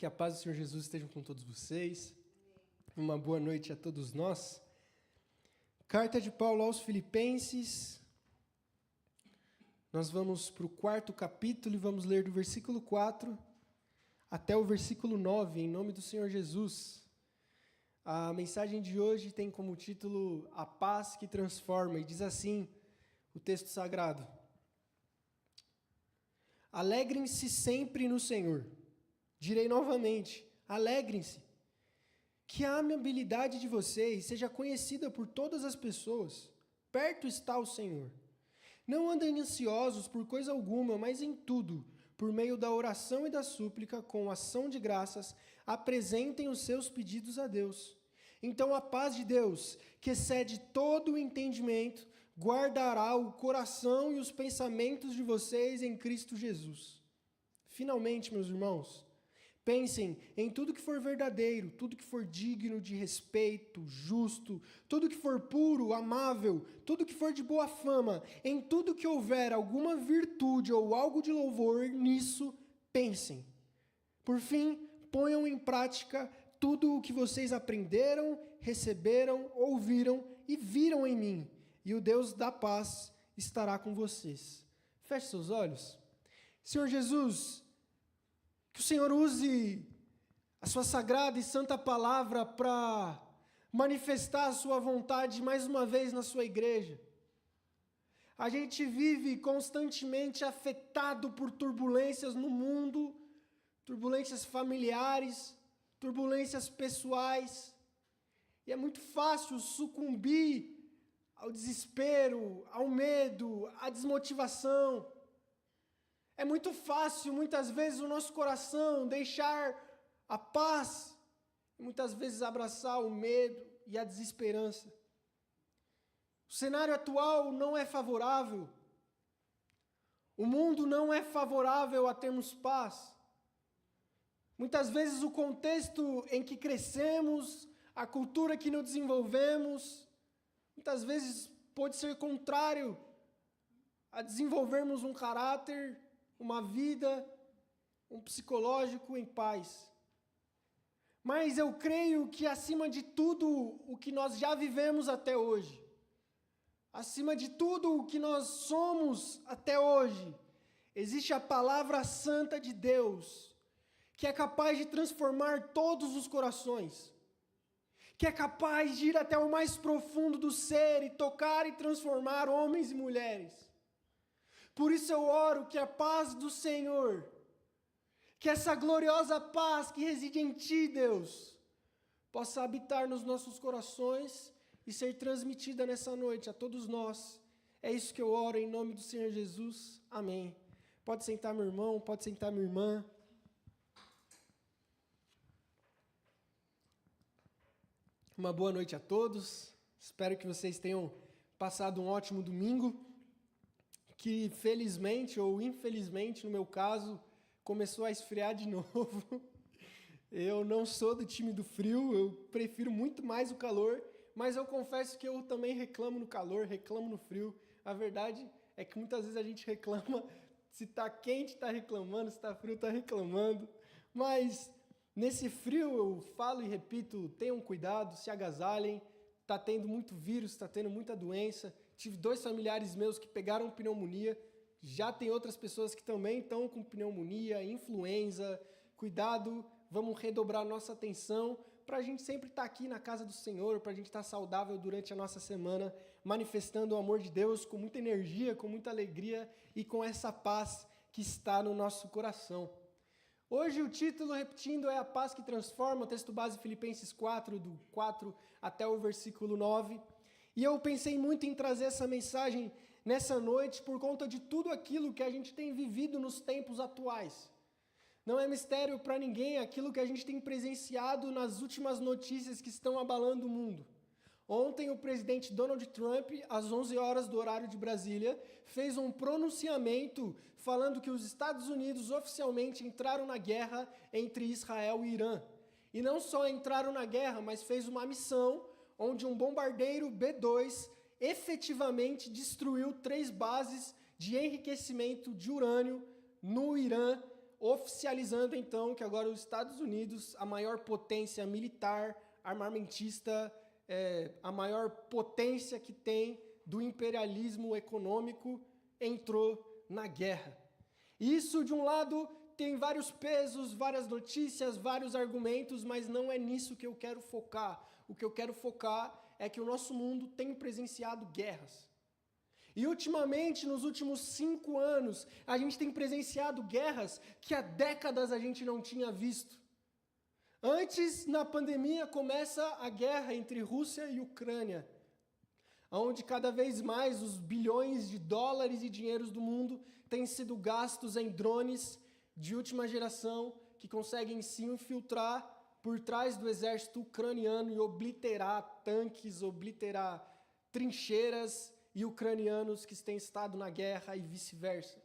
Que a paz do Senhor Jesus esteja com todos vocês. Uma boa noite a todos nós. Carta de Paulo aos Filipenses. Nós vamos para o 4º capítulo e vamos ler do versículo 4 até o versículo 9, em nome do Senhor Jesus. A mensagem de hoje tem como título A Paz que Transforma, e diz assim o texto sagrado: Alegrem-se sempre no Senhor. Direi novamente, alegrem-se. Que a amabilidade de vocês seja conhecida por todas as pessoas. Perto está o Senhor. Não andem ansiosos por coisa alguma, mas em tudo, por meio da oração e da súplica, com ação de graças, apresentem os seus pedidos a Deus. Então a paz de Deus, que excede todo o entendimento, guardará o coração e os pensamentos de vocês em Cristo Jesus. Finalmente, meus irmãos, pensem em tudo que for verdadeiro, tudo que for digno de respeito, justo, tudo que for puro, amável, tudo que for de boa fama, em tudo que houver alguma virtude ou algo de louvor, nisso pensem. Por fim, ponham em prática tudo o que vocês aprenderam, receberam, ouviram e viram em mim, e o Deus da paz estará com vocês. Feche seus olhos. Senhor Jesus, que o Senhor use a sua sagrada e santa palavra para manifestar a sua vontade mais uma vez na sua igreja. A gente vive constantemente afetado por turbulências no mundo, turbulências familiares, turbulências pessoais, e é muito fácil sucumbir ao desespero, ao medo, à desmotivação. É muito fácil, muitas vezes, o nosso coração deixar a paz e muitas vezes abraçar o medo e a desesperança. O cenário atual não é favorável. O mundo não é favorável a termos paz. Muitas vezes o contexto em que crescemos, a cultura que nos desenvolvemos, muitas vezes pode ser contrário a desenvolvermos um caráter, uma vida, um psicológico em paz. Mas eu creio que acima de tudo o que nós já vivemos até hoje, acima de tudo o que nós somos até hoje, existe a palavra santa de Deus, que é capaz de transformar todos os corações, que é capaz de ir até o mais profundo do ser e tocar e transformar homens e mulheres. Por isso eu oro que a paz do Senhor, que essa gloriosa paz que reside em Ti, Deus, possa habitar nos nossos corações e ser transmitida nessa noite a todos nós. É isso que eu oro em nome do Senhor Jesus. Amém. Pode sentar, meu irmão, pode sentar, minha irmã. Uma boa noite a todos. Espero que vocês tenham passado um ótimo domingo, que felizmente ou infelizmente, no meu caso, começou a esfriar de novo. Eu não sou do time do frio, eu prefiro muito mais o calor, mas eu confesso que eu também reclamo no calor, reclamo no frio. A verdade é que muitas vezes a gente reclama, se está quente está reclamando, se está frio está reclamando, mas nesse frio eu falo e repito, tenham cuidado, se agasalhem, está tendo muito vírus, está tendo muita doença. Tive 2 familiares meus que pegaram pneumonia, já tem outras pessoas que também estão com pneumonia, influenza. Cuidado, vamos redobrar nossa atenção para a gente sempre estar aqui na casa do Senhor, para a gente estar saudável durante a nossa semana, manifestando o amor de Deus com muita energia, com muita alegria e com essa paz que está no nosso coração. Hoje o título, repetindo, é A Paz que Transforma, o texto base Filipenses 4, do 4 até o versículo 9. E eu pensei muito em trazer essa mensagem nessa noite por conta de tudo aquilo que a gente tem vivido nos tempos atuais. Não é mistério para ninguém aquilo que a gente tem presenciado nas últimas notícias que estão abalando o mundo. Ontem o presidente Donald Trump, às 11 horas do horário de Brasília, fez um pronunciamento falando que os Estados Unidos oficialmente entraram na guerra entre Israel e Irã. E não só entraram na guerra, mas fez uma missão onde um bombardeiro B-2 efetivamente destruiu 3 bases de enriquecimento de urânio no Irã, oficializando então que agora os Estados Unidos, a maior potência militar, armamentista, a maior potência que tem do imperialismo econômico, entrou na guerra. Isso, de um lado, tem vários pesos, várias notícias, vários argumentos, mas não é nisso que eu quero focar. O que eu quero focar é que o nosso mundo tem presenciado guerras. E ultimamente, nos últimos 5 anos, a gente tem presenciado guerras que há décadas a gente não tinha visto. Antes, na pandemia, começa a guerra entre Rússia e Ucrânia, onde cada vez mais os bilhões de dólares e dinheiros do mundo têm sido gastos em drones de última geração que conseguem se infiltrar por trás do exército ucraniano e obliterar tanques, obliterar trincheiras e ucranianos que têm estado na guerra e vice-versa.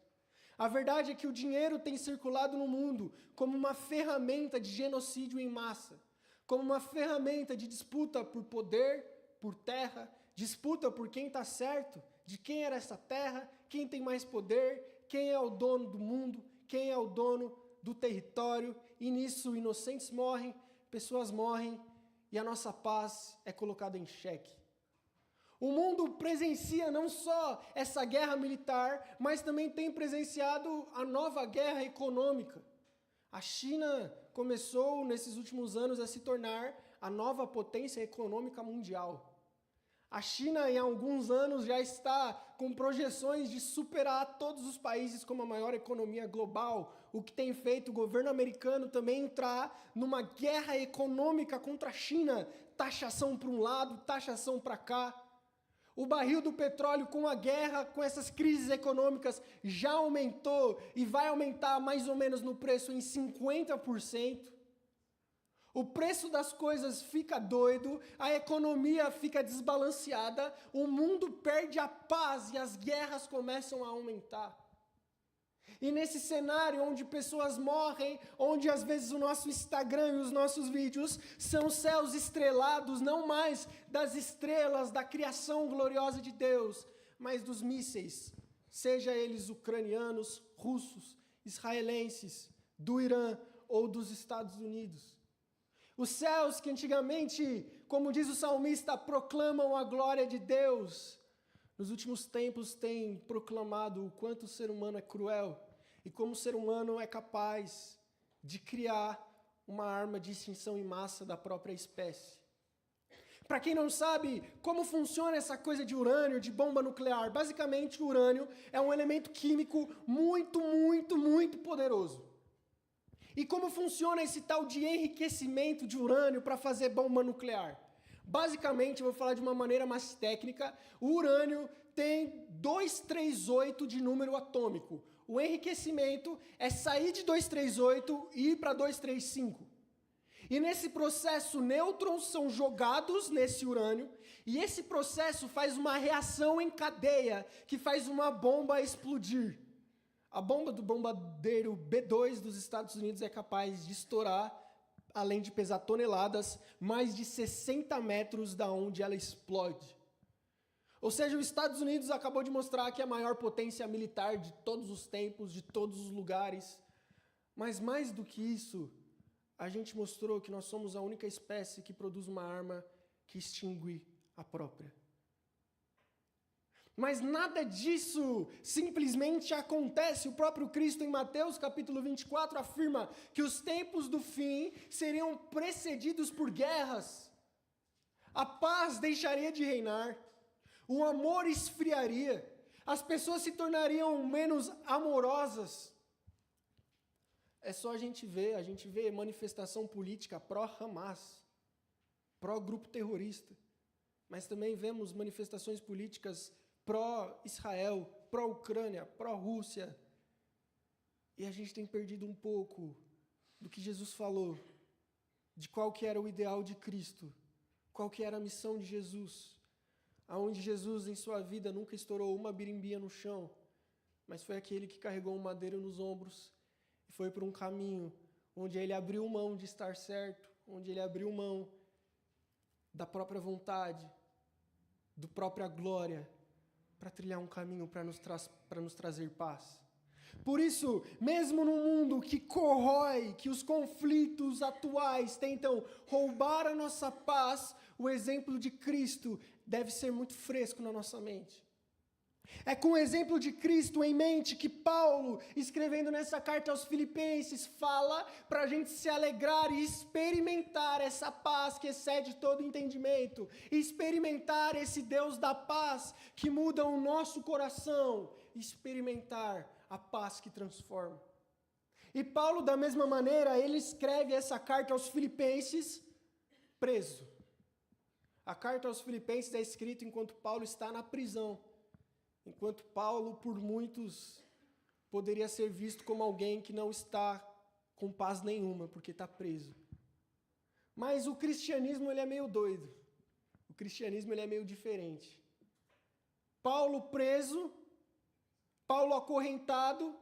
A verdade é que o dinheiro tem circulado no mundo como uma ferramenta de genocídio em massa, como uma ferramenta de disputa por poder, por terra, disputa por quem está certo, de quem era essa terra, quem tem mais poder, quem é o dono do mundo, quem é o dono do território, e nisso inocentes morrem, pessoas morrem, e a nossa paz é colocada em xeque. O mundo presencia não só essa guerra militar, mas também tem presenciado a nova guerra econômica. A China começou, nesses últimos anos, a se tornar a nova potência econômica mundial. A China, em alguns anos, já está com projeções de superar todos os países como a maior economia global, o que tem feito o governo americano também entrar numa guerra econômica contra a China, taxação para um lado, taxação para cá. O barril do petróleo, com a guerra, com essas crises econômicas, já aumentou e vai aumentar mais ou menos no preço em 50%. O preço das coisas fica doido, a economia fica desbalanceada, o mundo perde a paz e as guerras começam a aumentar. E nesse cenário onde pessoas morrem, onde às vezes o nosso Instagram e os nossos vídeos são céus estrelados, não mais das estrelas da criação gloriosa de Deus, mas dos mísseis, seja eles ucranianos, russos, israelenses, do Irã ou dos Estados Unidos. Os céus que antigamente, como diz o salmista, proclamam a glória de Deus, nos últimos tempos têm proclamado o quanto o ser humano é cruel e como o ser humano é capaz de criar uma arma de extinção em massa da própria espécie. Para quem não sabe como funciona essa coisa de urânio, de bomba nuclear, basicamente o urânio é um elemento químico muito, muito, muito poderoso. E como funciona esse tal de enriquecimento de urânio para fazer bomba nuclear? Basicamente, eu vou falar de uma maneira mais técnica, o urânio tem 238 de número atômico. O enriquecimento é sair de 238 e ir para 235. E nesse processo, nêutrons são jogados nesse urânio, e esse processo faz uma reação em cadeia, que faz uma bomba explodir. A bomba do bombardeiro B-2 dos Estados Unidos é capaz de estourar, além de pesar toneladas, mais de 60 metros da onde ela explode. Ou seja, os Estados Unidos acabou de mostrar que é a maior potência militar de todos os tempos, de todos os lugares. Mas mais do que isso, a gente mostrou que nós somos a única espécie que produz uma arma que extingue a própria. Mas nada disso simplesmente acontece. O próprio Cristo, em Mateus capítulo 24, afirma que os tempos do fim seriam precedidos por guerras. A paz deixaria de reinar. O amor esfriaria. As pessoas se tornariam menos amorosas. É só a gente vê manifestação política pró-Hamas, pró-grupo terrorista. Mas também vemos manifestações políticas pró-Israel, pró-Ucrânia, pró-Rússia. E a gente tem perdido um pouco do que Jesus falou, de qual que era o ideal de Cristo, qual que era a missão de Jesus, aonde Jesus em sua vida nunca estourou uma birimbinha no chão, mas foi aquele que carregou um madeiro nos ombros e foi por um caminho onde ele abriu mão de estar certo, onde ele abriu mão da própria vontade, da própria glória, para trilhar um caminho para nos trazer paz. Por isso, mesmo num mundo que corrói, que os conflitos atuais tentam roubar a nossa paz, o exemplo de Cristo deve ser muito fresco na nossa mente. É com o exemplo de Cristo em mente que Paulo, escrevendo nessa carta aos Filipenses, fala para a gente se alegrar e experimentar essa paz que excede todo entendimento, experimentar esse Deus da paz que muda o nosso coração, experimentar a paz que transforma. E Paulo, da mesma maneira, ele escreve essa carta aos Filipenses preso. A carta aos Filipenses é escrita enquanto Paulo está na prisão. Enquanto Paulo, por muitos, poderia ser visto como alguém que não está com paz nenhuma, porque está preso. Mas o cristianismo ele é meio doido. O cristianismo ele é meio diferente. Paulo preso, Paulo acorrentado,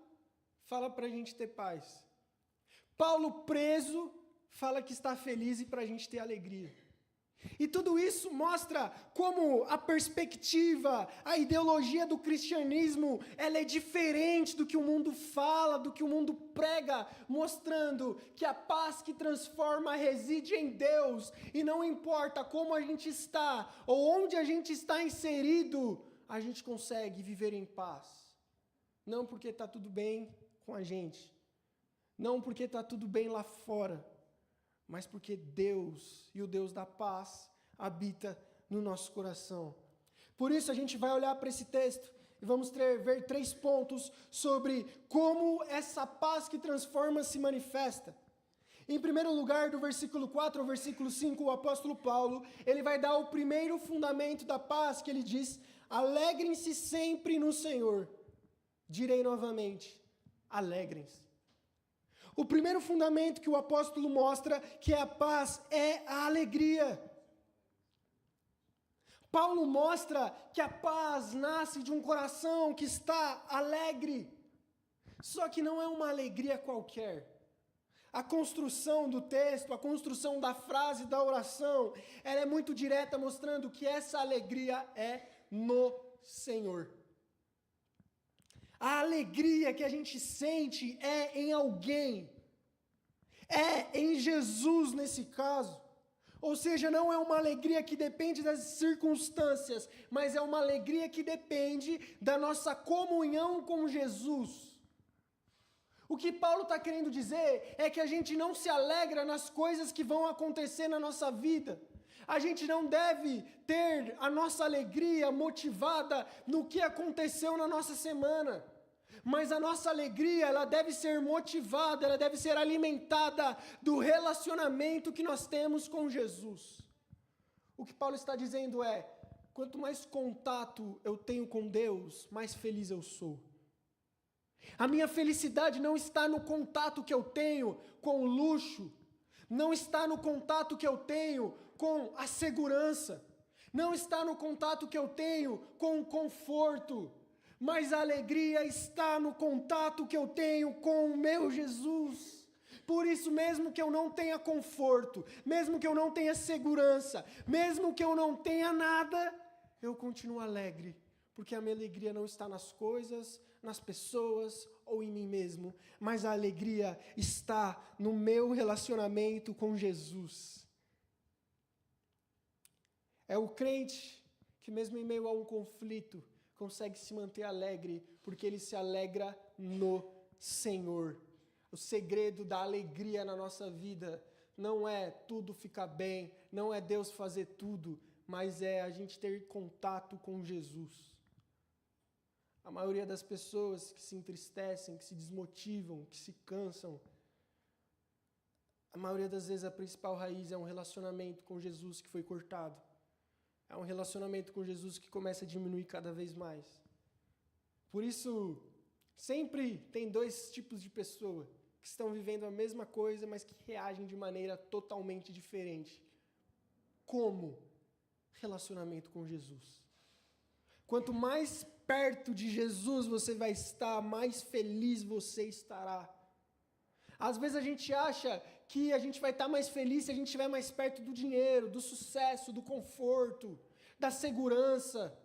fala para a gente ter paz. Paulo preso, fala que está feliz e para a gente ter alegria. E tudo isso mostra como a perspectiva, a ideologia do cristianismo, ela é diferente do que o mundo fala, do que o mundo prega, mostrando que a paz que transforma reside em Deus, e não importa como a gente está, ou onde a gente está inserido, a gente consegue viver em paz. Não porque está tudo bem com a gente, não porque está tudo bem lá fora, mas porque Deus e o Deus da paz habita no nosso coração. Por isso a gente vai olhar para esse texto e vamos ver 3 pontos sobre como essa paz que transforma se manifesta. Em primeiro lugar, do versículo 4 ao versículo 5, o apóstolo Paulo, ele vai dar o primeiro fundamento da paz, que ele diz: alegrem-se sempre no Senhor. Direi novamente, alegrem-se. O primeiro fundamento que o apóstolo mostra que é a paz é a alegria. Paulo mostra que a paz nasce de um coração que está alegre. Só que não é uma alegria qualquer. A construção do texto, a construção da frase, da oração, ela é muito direta, mostrando que essa alegria é no Senhor. A alegria que a gente sente é em alguém, é em Jesus nesse caso. Ou seja, não é uma alegria que depende das circunstâncias, mas é uma alegria que depende da nossa comunhão com Jesus. O que Paulo está querendo dizer é que a gente não se alegra nas coisas que vão acontecer na nossa vida. A gente não deve ter a nossa alegria motivada no que aconteceu na nossa semana. Mas a nossa alegria, ela deve ser motivada, ela deve ser alimentada do relacionamento que nós temos com Jesus. O que Paulo está dizendo é: quanto mais contato eu tenho com Deus, mais feliz eu sou. A minha felicidade não está no contato que eu tenho com o luxo, não está no contato que eu tenho com a segurança, não está no contato que eu tenho com o conforto, mas a alegria está no contato que eu tenho com o meu Jesus. Por isso, mesmo que eu não tenha conforto, mesmo que eu não tenha segurança, mesmo que eu não tenha nada, eu continuo alegre, porque a minha alegria não está nas coisas, nas pessoas ou em mim mesmo, mas a alegria está no meu relacionamento com Jesus. É o crente que, mesmo em meio a um conflito, consegue se manter alegre, porque ele se alegra no Senhor. O segredo da alegria na nossa vida não é tudo ficar bem, não é Deus fazer tudo, mas é a gente ter contato com Jesus. A maioria das pessoas que se entristecem, que se desmotivam, que se cansam, a maioria das vezes a principal raiz é um relacionamento com Jesus que foi cortado. É um relacionamento com Jesus que começa a diminuir cada vez mais. Por isso, sempre tem 2 tipos de pessoa que estão vivendo a mesma coisa, mas que reagem de maneira totalmente diferente. Como? Relacionamento com Jesus. Quanto mais perto de Jesus você vai estar, mais feliz você estará. Às vezes a gente acha que a gente vai estar mais feliz se a gente estiver mais perto do dinheiro, do sucesso, do conforto, da segurança.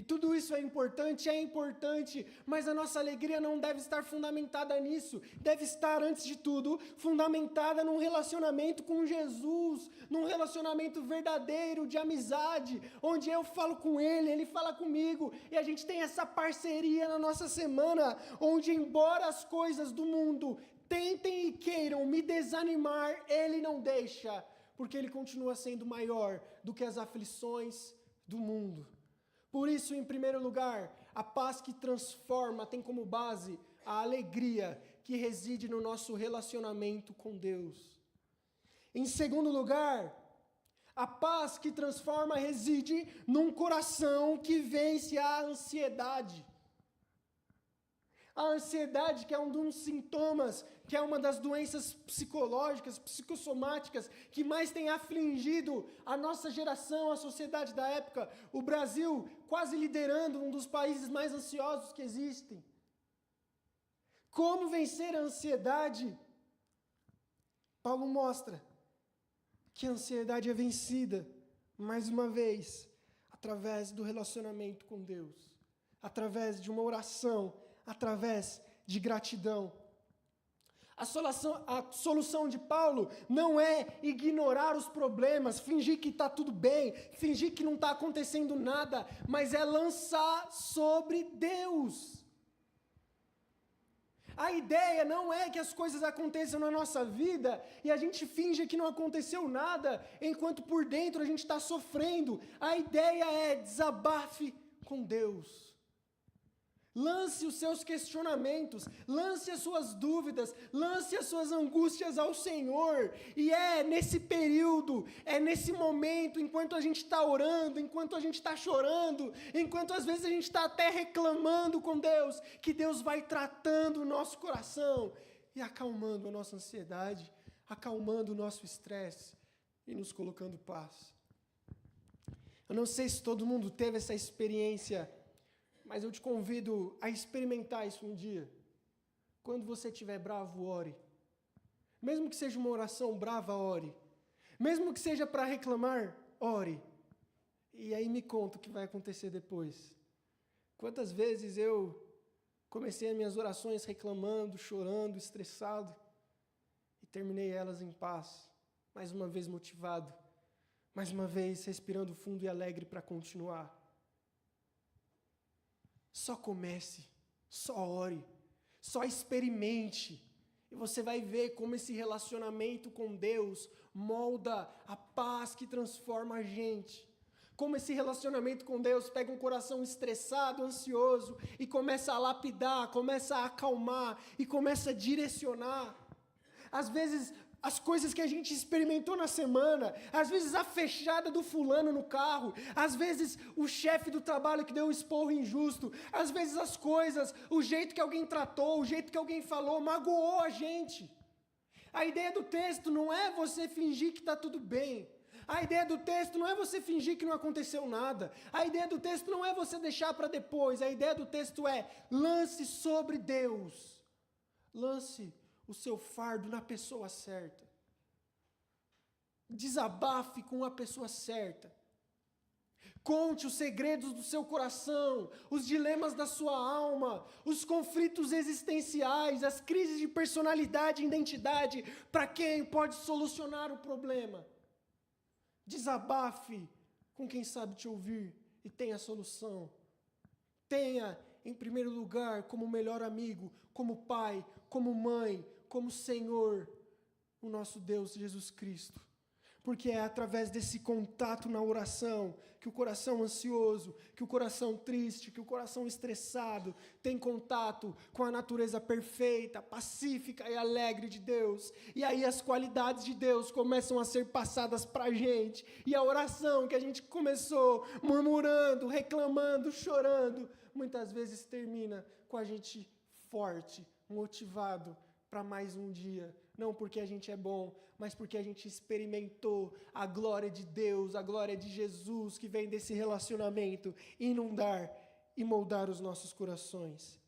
E tudo isso é importante, mas a nossa alegria não deve estar fundamentada nisso. Deve estar, antes de tudo, fundamentada num relacionamento com Jesus, num relacionamento verdadeiro, de amizade, onde eu falo com Ele, Ele fala comigo, e a gente tem essa parceria na nossa semana, onde, embora as coisas do mundo tentem e queiram me desanimar, Ele não deixa, porque Ele continua sendo maior do que as aflições do mundo. Por isso, em primeiro lugar, a paz que transforma tem como base a alegria que reside no nosso relacionamento com Deus. Em segundo lugar, a paz que transforma reside num coração que vence a ansiedade. A ansiedade, que é um dos sintomas, que é uma das doenças psicológicas, psicossomáticas, que mais tem afligido a nossa geração, a sociedade da época. O Brasil quase liderando um dos países mais ansiosos que existem. Como vencer a ansiedade? Paulo mostra que a ansiedade é vencida, mais uma vez, através do relacionamento com Deus, através de uma oração, através de gratidão. A solução de Paulo não é ignorar os problemas, fingir que está tudo bem, fingir que não está acontecendo nada, mas é lançar sobre Deus. A ideia não é que as coisas aconteçam na nossa vida e a gente finge que não aconteceu nada, enquanto por dentro a gente está sofrendo. A ideia é desabafe com Deus. Lance os seus questionamentos, lance as suas dúvidas, lance as suas angústias ao Senhor. E é nesse período, é nesse momento, enquanto a gente está orando, enquanto a gente está chorando, enquanto às vezes a gente está até reclamando com Deus, que Deus vai tratando o nosso coração e acalmando a nossa ansiedade, acalmando o nosso estresse e nos colocando paz. Eu não sei se todo mundo teve essa experiência, mas eu te convido a experimentar isso um dia. Quando você estiver bravo, ore. Mesmo que seja uma oração brava, ore. Mesmo que seja para reclamar, ore. E aí me conta o que vai acontecer depois. Quantas vezes eu comecei as minhas orações reclamando, chorando, estressado, e terminei elas em paz, mais uma vez motivado, mais uma vez respirando fundo e alegre para continuar. Só comece, só ore, só experimente, e você vai ver como esse relacionamento com Deus molda a paz que transforma a gente. Como esse relacionamento com Deus pega um coração estressado, ansioso, e começa a lapidar, começa a acalmar, e começa a direcionar. Às vezes, as coisas que a gente experimentou na semana, às vezes a fechada do fulano no carro, às vezes o chefe do trabalho que deu um esporro injusto, às vezes as coisas, o jeito que alguém tratou, o jeito que alguém falou, magoou a gente. A ideia do texto não é você fingir que está tudo bem. A ideia do texto não é você fingir que não aconteceu nada. A ideia do texto não é você deixar para depois. A ideia do texto é lance sobre Deus. Lance o seu fardo na pessoa certa. Desabafe com a pessoa certa. Conte os segredos do seu coração, os dilemas da sua alma, os conflitos existenciais, as crises de personalidade e identidade, para quem pode solucionar o problema. Desabafe com quem sabe te ouvir e tenha a solução. Tenha, em primeiro lugar, como melhor amigo, como pai, como mãe, como Senhor, o nosso Deus Jesus Cristo. Porque é através desse contato na oração que o coração ansioso, que o coração triste, que o coração estressado tem contato com a natureza perfeita, pacífica e alegre de Deus. E aí as qualidades de Deus começam a ser passadas para a gente. E a oração que a gente começou murmurando, reclamando, chorando, muitas vezes termina com a gente forte, motivado para mais um dia. Não porque a gente é bom, mas porque a gente experimentou a glória de Deus, a glória de Jesus que vem desse relacionamento inundar e moldar os nossos corações.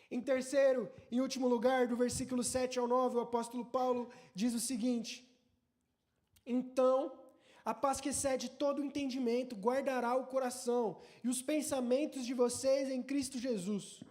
Em terceiro e último lugar, do versículo 7 ao 9, o apóstolo Paulo diz o seguinte: então, A paz que excede todo o entendimento guardará o coração e os pensamentos de vocês em Cristo Jesus.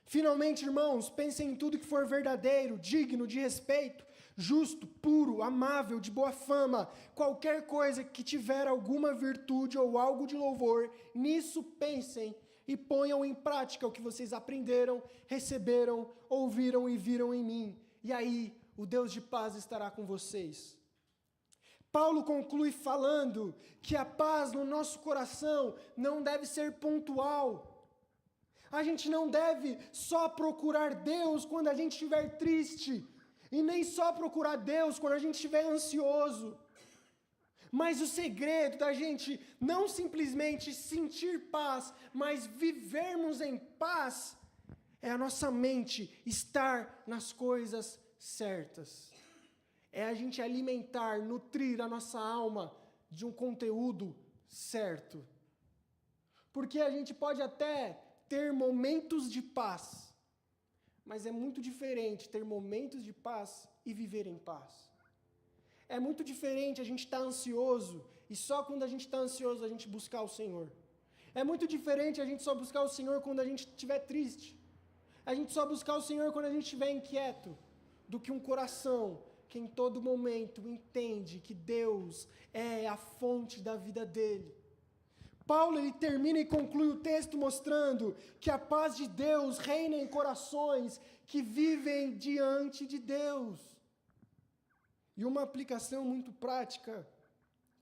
Finalmente, irmãos, pensem em tudo que for verdadeiro, digno de respeito, justo, puro, amável, de boa fama, qualquer coisa que tiver alguma virtude ou algo de louvor, nisso pensem e ponham em prática o que vocês aprenderam, receberam, ouviram e viram em mim. E aí, o Deus de paz estará com vocês. Paulo conclui falando que a paz no nosso coração não deve ser pontual. A gente não deve só procurar Deus quando a gente estiver triste, e nem só procurar Deus quando a gente estiver ansioso. Mas o segredo da gente não simplesmente sentir paz, mas vivermos em paz, é a nossa mente estar nas coisas certas. É a gente alimentar, nutrir a nossa alma de um conteúdo certo. Porque a gente pode até ter momentos de paz, mas é muito diferente ter momentos de paz e viver em paz. É muito diferente a gente estar ansioso e só quando a gente está ansioso a gente buscar o Senhor. É muito diferente a gente só buscar o Senhor quando a gente estiver triste. A gente só buscar o Senhor quando a gente estiver inquieto, do que um coração que em todo momento entende que Deus é a fonte da vida dele. Paulo ele termina e conclui o texto mostrando que a paz de Deus reina em corações que vivem diante de Deus. E uma aplicação muito prática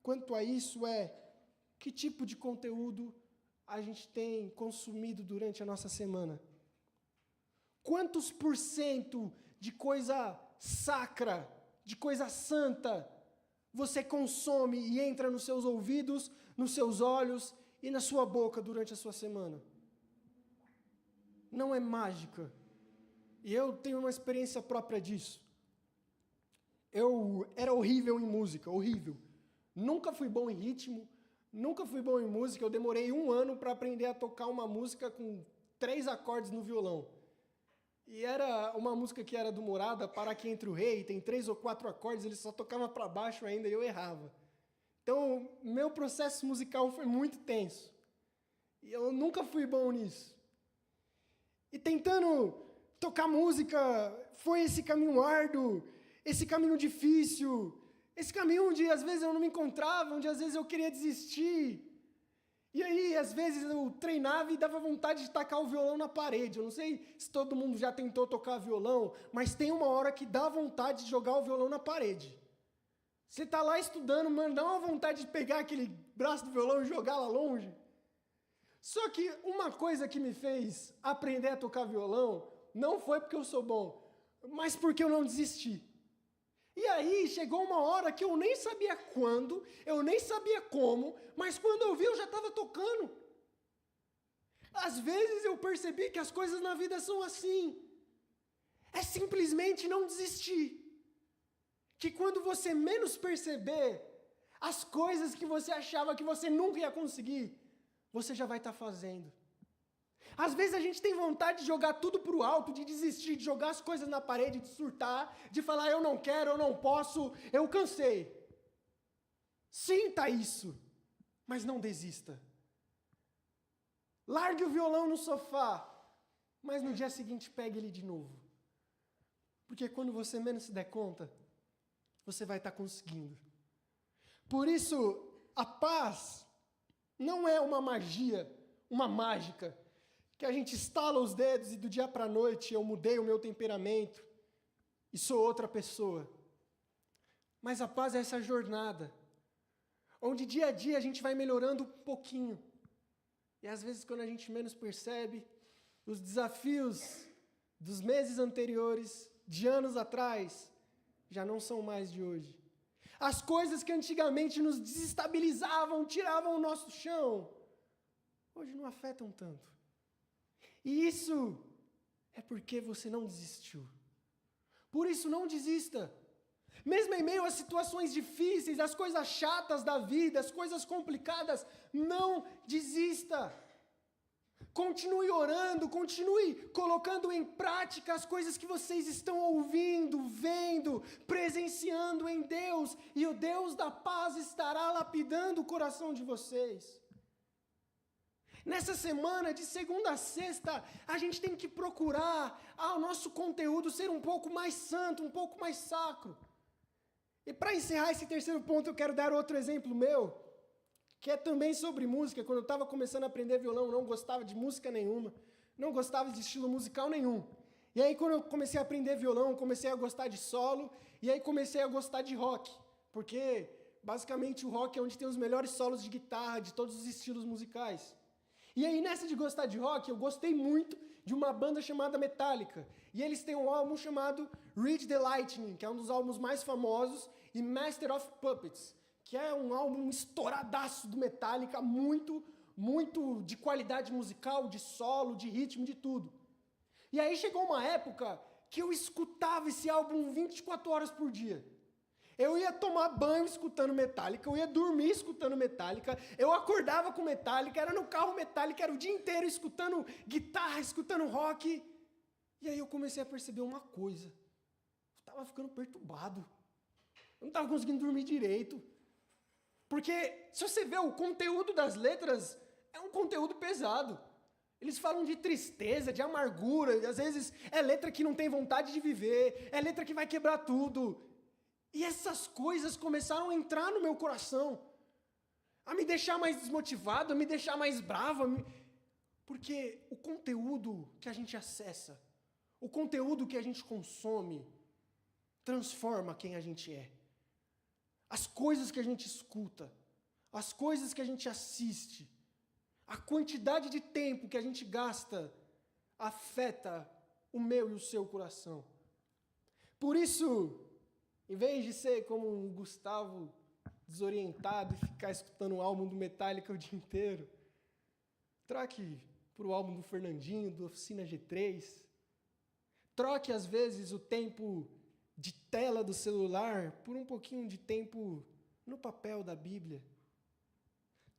quanto a isso é: que tipo de conteúdo a gente tem consumido durante a nossa semana? Quantos por cento de coisa sacra, de coisa santa, você consome e entra nos seus ouvidos, nos seus olhos e na sua boca durante a sua semana? Não é mágica. E eu tenho uma experiência própria disso. Eu era horrível em música, horrível. Nunca fui bom em ritmo, nunca fui bom em música. Eu demorei 1 ano para aprender a tocar uma música com 3 acordes no violão. E era uma música que era do Morada, Para Que Entre o Rei, tem 3 ou 4 acordes, ele só tocava para baixo ainda e eu errava. Então, meu processo musical foi muito tenso. E eu nunca fui bom nisso. E tentando tocar música, foi esse caminho árduo, esse caminho difícil, esse caminho onde às vezes eu não me encontrava, onde às vezes eu queria desistir. E aí, às vezes, eu treinava e dava vontade de tacar o violão na parede. Eu não sei se todo mundo já tentou tocar violão, mas tem uma hora que dá vontade de jogar o violão na parede. Você está lá estudando, mano, dá uma vontade de pegar aquele braço do violão e jogar lá longe. Só que uma coisa que me fez aprender a tocar violão não foi porque eu sou bom, mas porque eu não desisti. E aí chegou uma hora que eu nem sabia quando, eu nem sabia como, mas quando eu vi eu já estava tocando. Às vezes eu percebi que as coisas na vida são assim. É simplesmente não desistir. Que quando você menos perceber, as coisas que você achava que você nunca ia conseguir, você já vai estar fazendo. Às vezes a gente tem vontade de jogar tudo para o alto, de desistir, de jogar as coisas na parede, de surtar, de falar eu não quero, eu não posso, eu cansei. Sinta isso, mas não desista. Largue o violão no sofá, mas no dia seguinte pegue ele de novo. Porque quando você menos se der conta, você vai estar conseguindo. Por isso, a paz não é uma magia, uma mágica, que a gente estala os dedos e do dia para a noite eu mudei o meu temperamento e sou outra pessoa. Mas a paz é essa jornada, onde dia a dia a gente vai melhorando um pouquinho. E às vezes quando a gente menos percebe, os desafios dos meses anteriores, de anos atrás, já não são mais de hoje. As coisas que antigamente nos desestabilizavam, tiravam o nosso chão, hoje não afetam tanto. E isso é porque você não desistiu. Por isso, não desista. Mesmo em meio às situações difíceis, às coisas chatas da vida, às coisas complicadas, não desista. Continue orando, continue colocando em prática as coisas que vocês estão ouvindo, vendo, presenciando em Deus, e o Deus da paz estará lapidando o coração de vocês. Nessa semana, de segunda a sexta, a gente tem que procurar o nosso conteúdo ser um pouco mais santo, um pouco mais sacro. E para encerrar esse terceiro ponto, eu quero dar outro exemplo meu, que é também sobre música. Quando eu estava começando a aprender violão, eu não gostava de música nenhuma, não gostava de estilo musical nenhum. E aí, quando eu comecei a aprender violão, comecei a gostar de solo, e aí comecei a gostar de rock, porque basicamente o rock é onde tem os melhores solos de guitarra, de todos os estilos musicais. E aí, nessa de gostar de rock, eu gostei muito de uma banda chamada Metallica. E eles têm um álbum chamado Ride the Lightning, que é um dos álbuns mais famosos, e Master of Puppets, que é um álbum estouradaço do Metallica, muito de qualidade musical, de solo, de ritmo, de tudo. E aí chegou uma época que eu escutava esse álbum 24 horas por dia. Eu ia tomar banho escutando Metallica, eu ia dormir escutando Metallica, eu acordava com Metallica, era no carro Metallica, era o dia inteiro escutando guitarra, escutando rock. E aí eu comecei a perceber uma coisa. Eu estava ficando perturbado. Eu não estava conseguindo dormir direito. Porque, se você vê o conteúdo das letras, é um conteúdo pesado. Eles falam de tristeza, de amargura, às vezes é letra que não tem vontade de viver, é letra que vai quebrar tudo. E essas coisas começaram a entrar no meu coração, a me deixar mais desmotivado, a me deixar mais bravo, porque o conteúdo que a gente acessa, o conteúdo que a gente consome, transforma quem a gente é. As coisas que a gente escuta, as coisas que a gente assiste, a quantidade de tempo que a gente gasta afeta o meu e o seu coração. Por isso, em vez de ser como um Gustavo desorientado e ficar escutando o álbum do Metallica o dia inteiro, troque para o álbum do Fernandinho, do Oficina G3. Troque, às vezes, o tempo de tela do celular por um pouquinho de tempo no papel da Bíblia.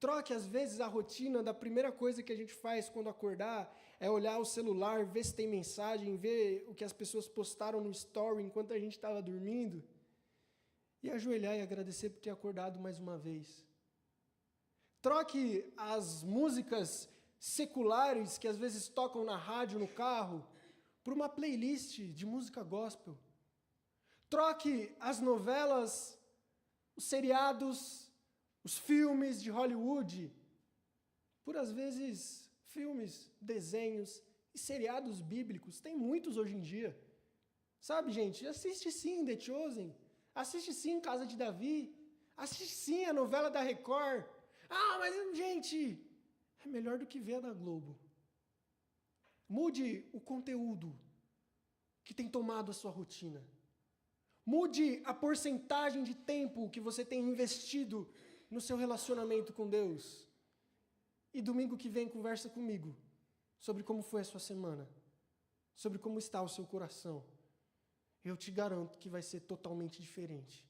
Troque, às vezes, a rotina da primeira coisa que a gente faz quando acordar é olhar o celular, ver se tem mensagem, ver o que as pessoas postaram no story enquanto a gente estava dormindo e ajoelhar e agradecer por ter acordado mais uma vez. Troque as músicas seculares que às vezes tocam na rádio, no carro, por uma playlist de música gospel. Troque as novelas, os seriados, os filmes de Hollywood, por às vezes filmes, desenhos e seriados bíblicos. Tem muitos hoje em dia. Sabe, gente? Assiste sim The Chosen. Assiste sim Casa de Davi. Assiste sim a novela da Record. Ah, mas, gente, é melhor do que ver a da Globo. Mude o conteúdo que tem tomado a sua rotina. Mude a porcentagem de tempo que você tem investido no seu relacionamento com Deus. E domingo que vem conversa comigo sobre como foi a sua semana, sobre como está o seu coração. Eu te garanto que vai ser totalmente diferente.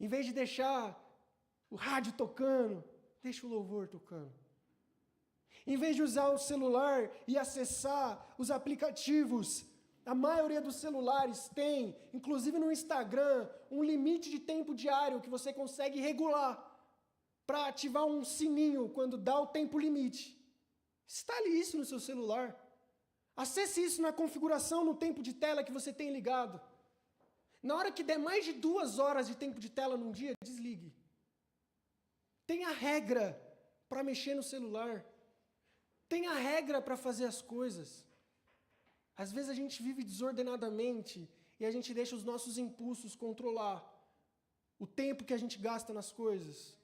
Em vez de deixar o rádio tocando, deixa o louvor tocando. Em vez de usar o celular e acessar os aplicativos, a maioria dos celulares tem, inclusive no Instagram, um limite de tempo diário que você consegue regular para ativar um sininho quando dá o tempo limite. Instale isso no seu celular. Acesse isso na configuração no tempo de tela que você tem ligado. Na hora que der mais de 2 horas de tempo de tela num dia, desligue. Tenha regra para mexer no celular. Tenha regra para fazer as coisas. Às vezes a gente vive desordenadamente e a gente deixa os nossos impulsos controlar o tempo que a gente gasta nas coisas.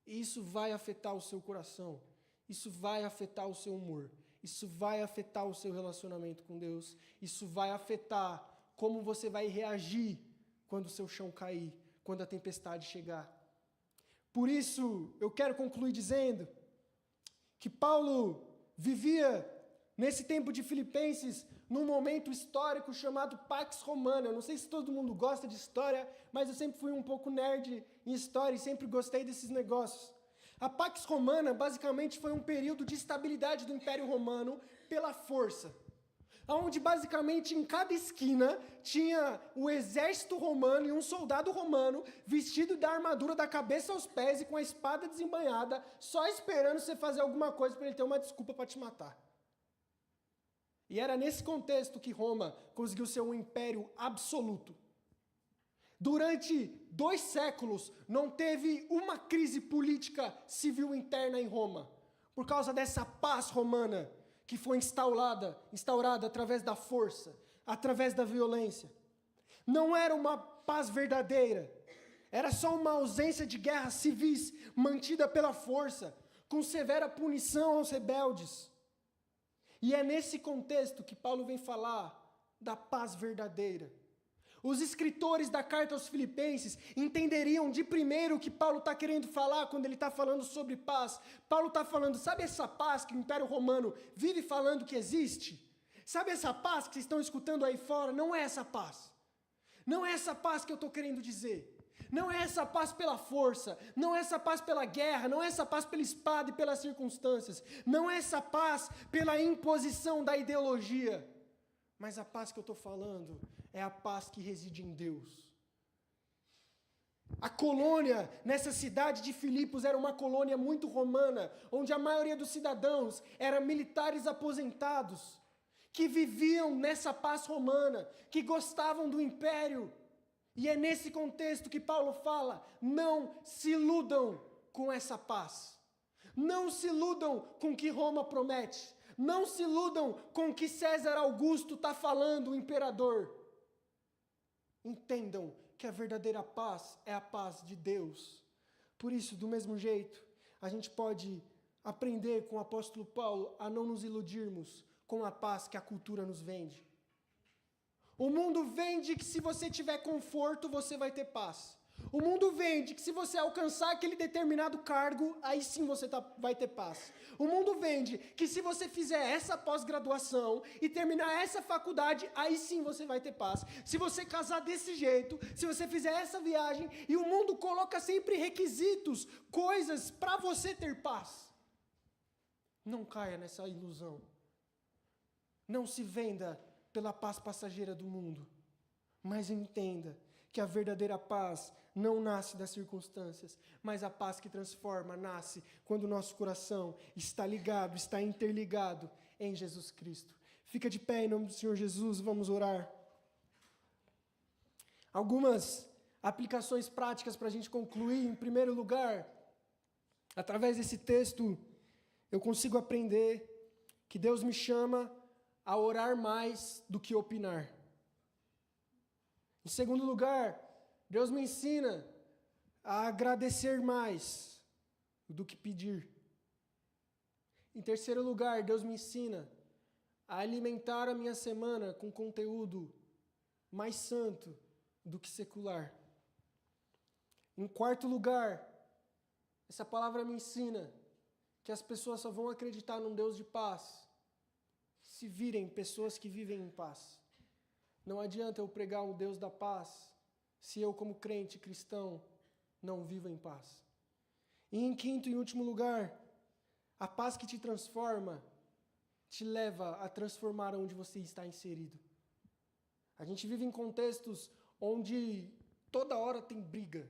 E isso vai afetar o seu coração. Isso vai afetar o seu humor. Isso vai afetar o seu relacionamento com Deus. Isso vai afetar como você vai reagir quando o seu chão cair, quando a tempestade chegar. Por isso, eu quero concluir dizendo que Paulo vivia, nesse tempo de Filipenses, num momento histórico chamado Pax Romana. Eu não sei se todo mundo gosta de história, mas eu sempre fui um pouco nerd em história e sempre gostei desses negócios. A Pax Romana, basicamente, foi um período de estabilidade do Império Romano pela força, onde, basicamente, em cada esquina, tinha o exército romano e um soldado romano vestido da armadura da cabeça aos pés e com a espada desembainhada, só esperando você fazer alguma coisa para ele ter uma desculpa para te matar. E era nesse contexto que Roma conseguiu ser um império absoluto. Durante 2 séculos, não teve uma crise política civil interna em Roma, por causa dessa paz romana que foi instaurada através da força, através da violência. Não era uma paz verdadeira, era só uma ausência de guerras civis mantida pela força, com severa punição aos rebeldes. E é nesse contexto que Paulo vem falar da paz verdadeira. Os escritores da carta aos Filipenses entenderiam de primeiro o que Paulo está querendo falar quando ele está falando sobre paz. Paulo está falando, sabe essa paz que o Império Romano vive falando que existe? Sabe essa paz que vocês estão escutando aí fora? Não é essa paz. Não é essa paz que eu estou querendo dizer. Não é essa paz pela força, não é essa paz pela guerra, não é essa paz pela espada e pelas circunstâncias, não é essa paz pela imposição da ideologia. Mas a paz que eu estou falando é a paz que reside em Deus. A colônia nessa cidade de Filipos era uma colônia muito romana, onde a maioria dos cidadãos eram militares aposentados, que viviam nessa paz romana, que gostavam do império. E é nesse contexto que Paulo fala, não se iludam com essa paz. Não se iludam com o que Roma promete. Não se iludam com o que César Augusto está falando, o imperador. Entendam que a verdadeira paz é a paz de Deus. Por isso, do mesmo jeito, a gente pode aprender com o apóstolo Paulo a não nos iludirmos com a paz que a cultura nos vende. O mundo vende que se você tiver conforto, você vai ter paz. O mundo vende que se você alcançar aquele determinado cargo, aí sim você vai ter paz. O mundo vende que se você fizer essa pós-graduação e terminar essa faculdade, aí sim você vai ter paz. Se você casar desse jeito, se você fizer essa viagem, e o mundo coloca sempre requisitos, coisas para você ter paz. Não caia nessa ilusão. Não se venda pela paz passageira do mundo, mas entenda que a verdadeira paz não nasce das circunstâncias, mas a paz que transforma nasce quando o nosso coração está ligado, está interligado em Jesus Cristo. Fica de pé em nome do Senhor Jesus, vamos orar. Algumas aplicações práticas para a gente concluir. Em primeiro lugar, através desse texto, eu consigo aprender que Deus me chama a orar mais do que opinar. Em segundo lugar, Deus me ensina a agradecer mais do que pedir. Em terceiro lugar, Deus me ensina a alimentar a minha semana com conteúdo mais santo do que secular. Em quarto lugar, essa palavra me ensina que as pessoas só vão acreditar num Deus de paz se virem pessoas que vivem em paz. Não adianta eu pregar um Deus da paz se eu, como crente cristão, não vivo em paz. E em quinto e último lugar, a paz que te transforma te leva a transformar onde você está inserido. A gente vive em contextos onde toda hora tem briga.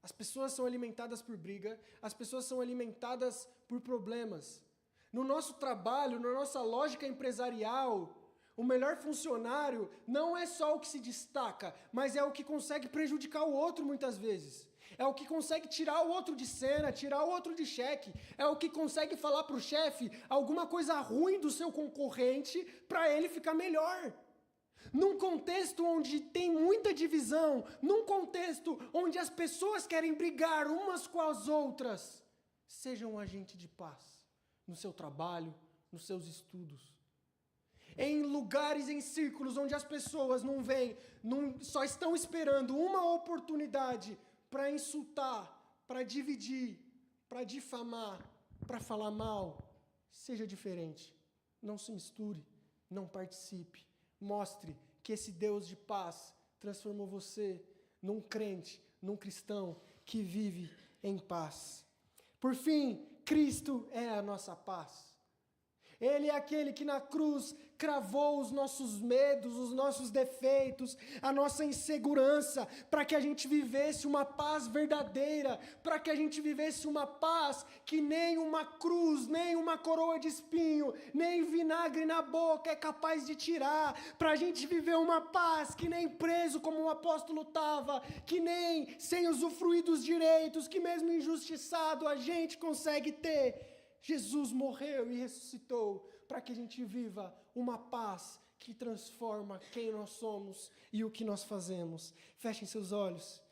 As pessoas são alimentadas por briga, as pessoas são alimentadas por problemas. No nosso trabalho, na nossa lógica empresarial, o melhor funcionário não é só o que se destaca, mas é o que consegue prejudicar o outro muitas vezes. É o que consegue tirar o outro de cena, tirar o outro de xeque. É o que consegue falar para o chefe alguma coisa ruim do seu concorrente para ele ficar melhor. Num contexto onde tem muita divisão, num contexto onde as pessoas querem brigar umas com as outras, seja um agente de paz no seu trabalho, nos seus estudos. Em lugares, em círculos onde as pessoas só estão esperando uma oportunidade para insultar, para dividir, para difamar, para falar mal, seja diferente. Não se misture, não participe. Mostre que esse Deus de paz transformou você num crente, num cristão que vive em paz. Por fim, Cristo é a nossa paz. Ele é aquele que na cruz cravou os nossos medos, os nossos defeitos, a nossa insegurança, para que a gente vivesse uma paz verdadeira, para que a gente vivesse uma paz que nem uma cruz, nem uma coroa de espinho, nem vinagre na boca é capaz de tirar, para a gente viver uma paz que nem preso como o apóstolo estava, que nem sem usufruir dos direitos, que mesmo injustiçado a gente consegue ter. Jesus morreu e ressuscitou para que a gente viva uma paz que transforma quem nós somos e o que nós fazemos. Fechem seus olhos.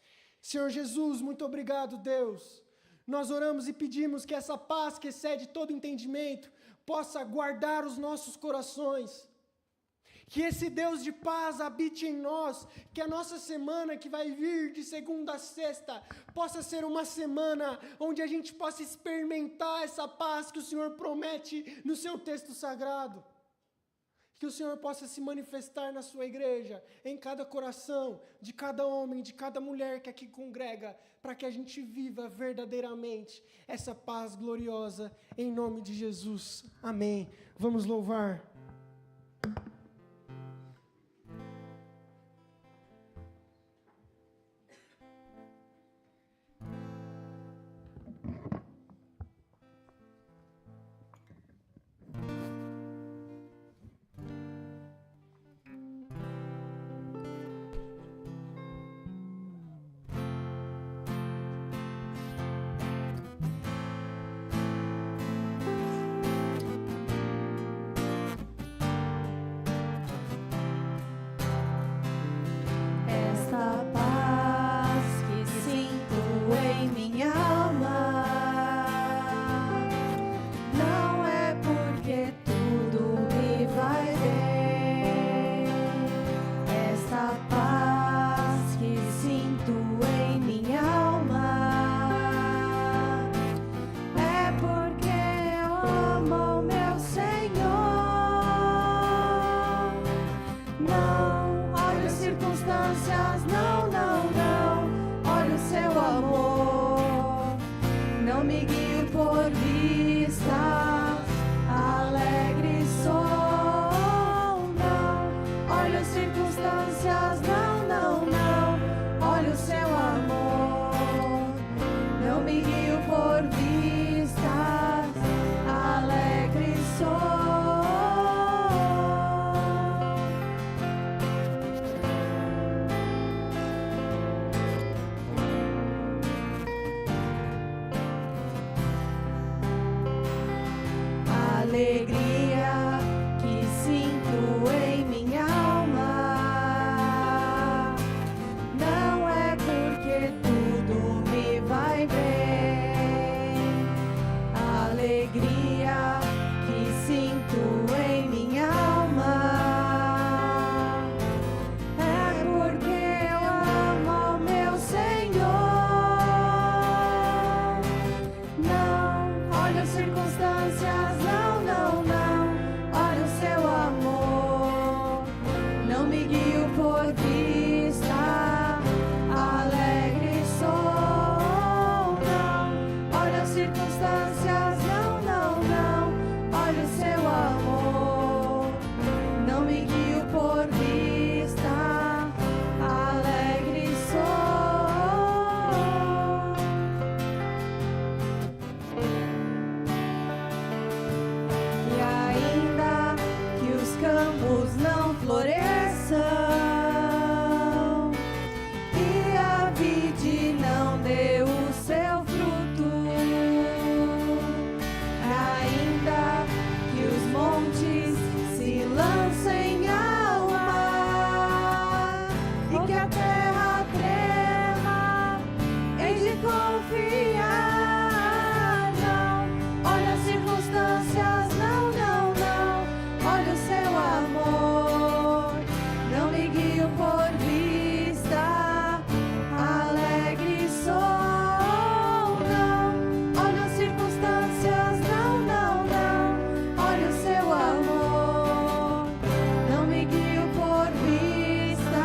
Senhor Jesus, muito obrigado, Deus. Nós oramos e pedimos que essa paz que excede todo entendimento possa guardar os nossos corações. Que esse Deus de paz habite em nós, que a nossa semana que vai vir de segunda a sexta possa ser uma semana onde a gente possa experimentar essa paz que o Senhor promete no seu texto sagrado. Que o Senhor possa se manifestar na sua igreja, em cada coração, de cada homem, de cada mulher que aqui congrega, para que a gente viva verdadeiramente essa paz gloriosa, em nome de Jesus. Amém. Vamos louvar. Alegria que sinto em minha alma não é porque tudo me vai bem. Alegria que sinto em minha alma é porque eu amo meu Senhor. Não olho as circunstâncias, não. Olha o seu amor, não me guio por vista, alegre sou, não. Olha as circunstâncias, não. Olha o seu amor, não me guio por vista, alegre sou. Campos não floresçam e a vide não dê o seu fruto, ainda que os montes se lancem ao mar e que a terra trema, hei de confiar. Não olha as circunstâncias, não. Olha o seu amor, não me guio por vista, alegre sou, não. Olha as circunstâncias, não. Olha o seu amor, não me guio por vista,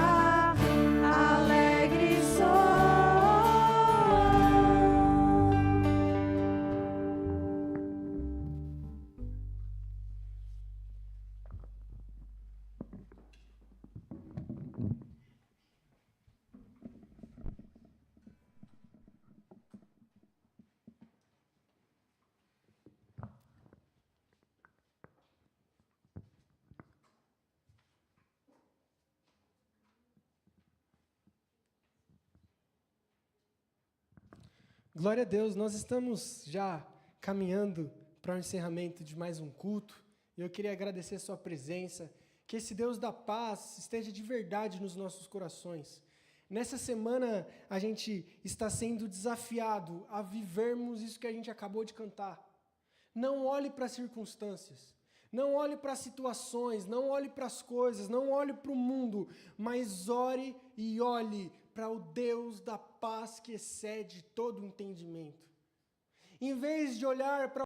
Glória a Deus, nós estamos já caminhando para o encerramento de mais um culto. E eu queria agradecer a sua presença, que esse Deus da paz esteja de verdade nos nossos corações. Nessa semana, a gente está sendo desafiado a vivermos isso que a gente acabou de cantar. Não olhe para as circunstâncias, não olhe para as situações, não olhe para as coisas, não olhe para o mundo, mas ore e olhe para o Deus da paz que excede todo entendimento. Em vez de olhar para